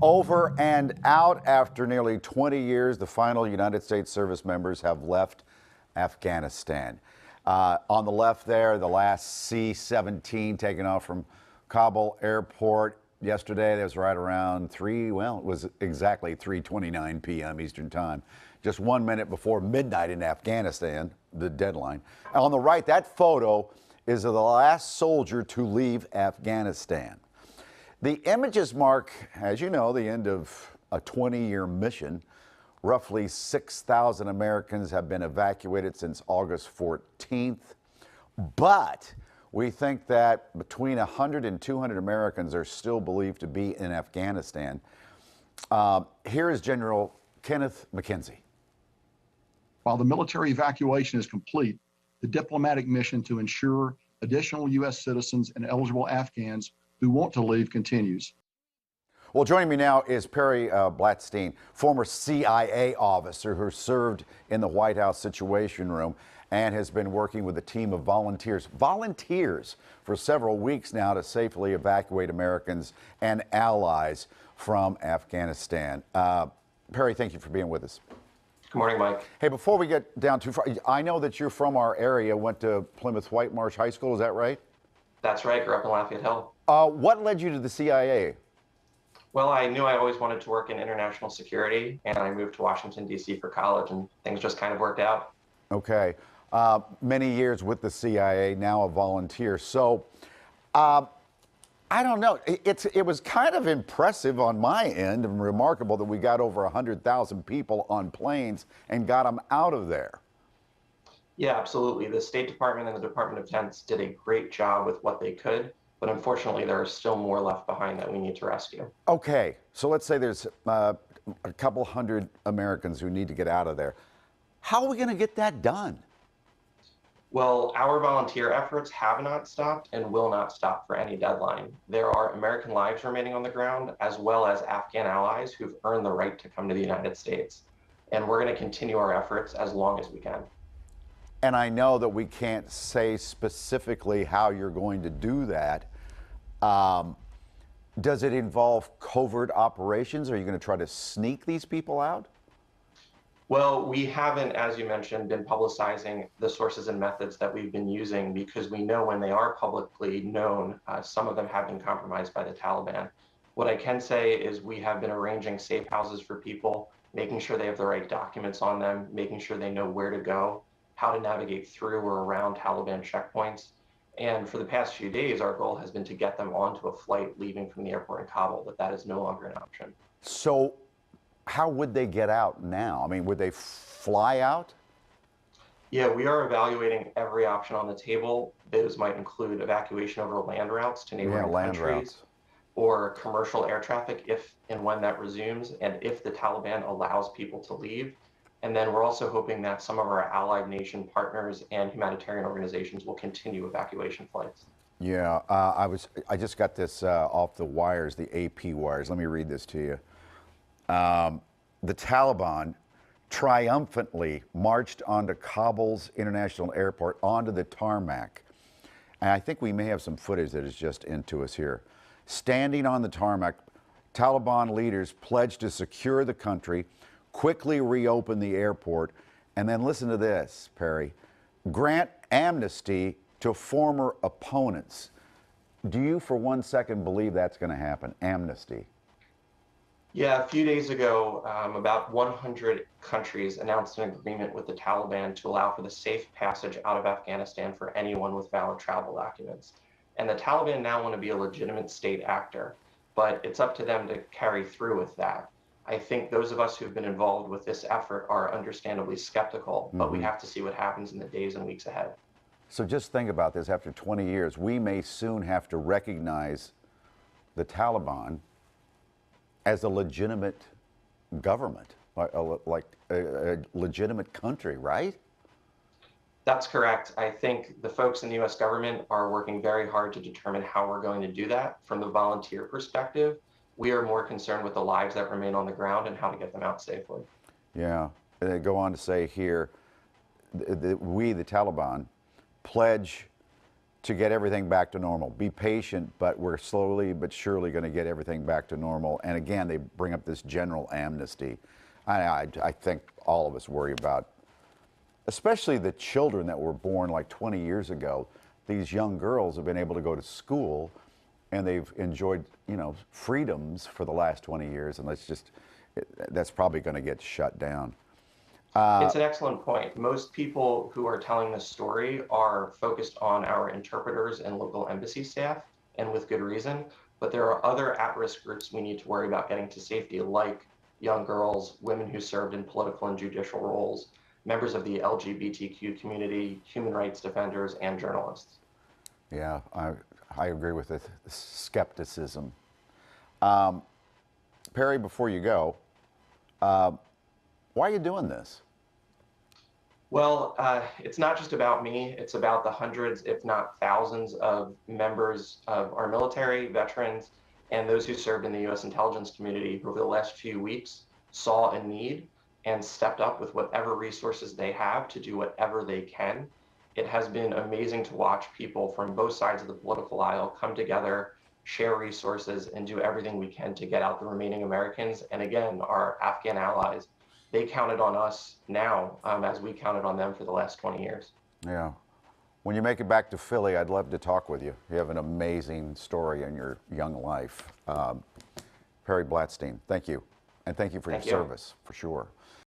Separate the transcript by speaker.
Speaker 1: Over and out after nearly 20 years, the final United States service members have left Afghanistan. On the left there, the last C-17 taken off from Kabul airport yesterday. That was right around it was exactly 3:29 p.m. Eastern Time, just 1 minute before midnight in Afghanistan, the deadline. On the right, that photo is of the last soldier to leave Afghanistan. The images mark, as you know, the end of a 20-year mission. Roughly 6,000 Americans have been evacuated since August 14th. But we think that between 100 and 200 Americans are still believed to be in Afghanistan. Here is General Kenneth McKenzie.
Speaker 2: While the military evacuation is complete, the diplomatic mission to ensure additional U.S. citizens and eligible Afghans who want to leave continues.
Speaker 1: Well, joining me now is Perry Blattstein, former CIA officer who served in the White House Situation Room and has been working with a team of volunteers for several weeks now to safely evacuate Americans and allies from Afghanistan. Perry, thank you for being with us.
Speaker 3: Good morning, Mike.
Speaker 1: Hey, before we get down too far, I know that you're from our area, went to Plymouth White Marsh High School, is that right?
Speaker 3: That's right, grew up in Lafayette Hill.
Speaker 1: What led you to the CIA?
Speaker 3: Well, I knew I always wanted to work in international security, and I moved to Washington, D.C. for college, and things just kind of worked out.
Speaker 1: Okay. Many years with the CIA, now a volunteer. So, I don't know. It was kind of impressive on my end and remarkable that we got over 100,000 people on planes and got them out of there.
Speaker 3: Yeah, absolutely. The State Department and the Department of Defense did a great job with what they could, but unfortunately there are still more left behind that we need to rescue.
Speaker 1: Okay, so let's say there's a couple hundred Americans who need to get out of there. How are we going to get that done?
Speaker 3: Well, our volunteer efforts have not stopped and will not stop for any deadline. There are American lives remaining on the ground, as well as Afghan allies who've earned the right to come to the United States. And we're going to continue our efforts as long as we can.
Speaker 1: And I know that we can't say specifically how you're going to do that. Does it involve covert operations? Are you going to try to sneak these people out?
Speaker 3: Well, we haven't, as you mentioned, been publicizing the sources and methods that we've been using because we know when they are publicly known, some of them have been compromised by the Taliban. What I can say is we have been arranging safe houses for people, making sure they have the right documents on them, making sure they know where to go, how to navigate through or around Taliban checkpoints. And for the past few days, our goal has been to get them onto a flight leaving from the airport in Kabul, but that is no longer an option.
Speaker 1: So how would they get out now? I mean, would they fly out?
Speaker 3: Yeah, we are evaluating every option on the table. Those might include evacuation over land routes to neighboring countries or commercial air traffic if and when that resumes, and if the Taliban allows people to leave. And then we're also hoping that some of our allied nation partners and humanitarian organizations will continue evacuation flights.
Speaker 1: Yeah, I just got this off the wires, the AP wires. Let me read this to you. The Taliban triumphantly marched onto Kabul's international airport, onto the tarmac. And I think we may have some footage that is just into us here. Standing on the tarmac, Taliban leaders pledged to secure the country, quickly reopen the airport, and then listen to this, Perry, grant amnesty to former opponents. Do you for 1 second believe that's going to happen, amnesty?
Speaker 3: Yeah, a few days ago, about 100 countries announced an agreement with the Taliban to allow for the safe passage out of Afghanistan for anyone with valid travel documents. And the Taliban now want to be a legitimate state actor, but it's up to them to carry through with that. I think those of us who've been involved with this effort are understandably skeptical, but we have to see what happens in the days and weeks ahead.
Speaker 1: So just think about this. After 20 years, we may soon have to recognize the Taliban as a legitimate government, like a legitimate country, right?
Speaker 3: That's correct. I think the folks in the U.S. government are working very hard to determine how we're going to do that. From the volunteer perspective, we are more concerned with the lives that remain on the ground and how to get them out safely.
Speaker 1: Yeah, they go on to say here, we, the Taliban, pledge to get everything back to normal. Be patient, but we're slowly but surely going to get everything back to normal. And again, they bring up this general amnesty. I think all of us worry about, especially the children that were born like 20 years ago. These young girls have been able to go to school and they've enjoyed, you know, freedoms for the last 20 years. And that's probably going to get shut down.
Speaker 3: It's an excellent point. Most people who are telling this story are focused on our interpreters and local embassy staff, and with good reason. But there are other at-risk groups we need to worry about getting to safety, like young girls, women who served in political and judicial roles, members of the LGBTQ community, human rights defenders, and journalists.
Speaker 1: Yeah, I agree with the skepticism. Perry, before you go, why are you doing this?
Speaker 3: Well, it's not just about me. It's about the hundreds, if not thousands, of members of our military, veterans, and those who served in the U.S. intelligence community who over the last few weeks saw a need and stepped up with whatever resources they have to do whatever they can. It has been amazing to watch people from both sides of the political aisle come together, share resources, and do everything we can to get out the remaining Americans. And again, our Afghan allies, they counted on us now as we counted on them for the last 20 years.
Speaker 1: Yeah. When you make it back to Philly, I'd love to talk with you. You have an amazing story in your young life. Perry Blatstein, thank you. And thank you for your service, for sure.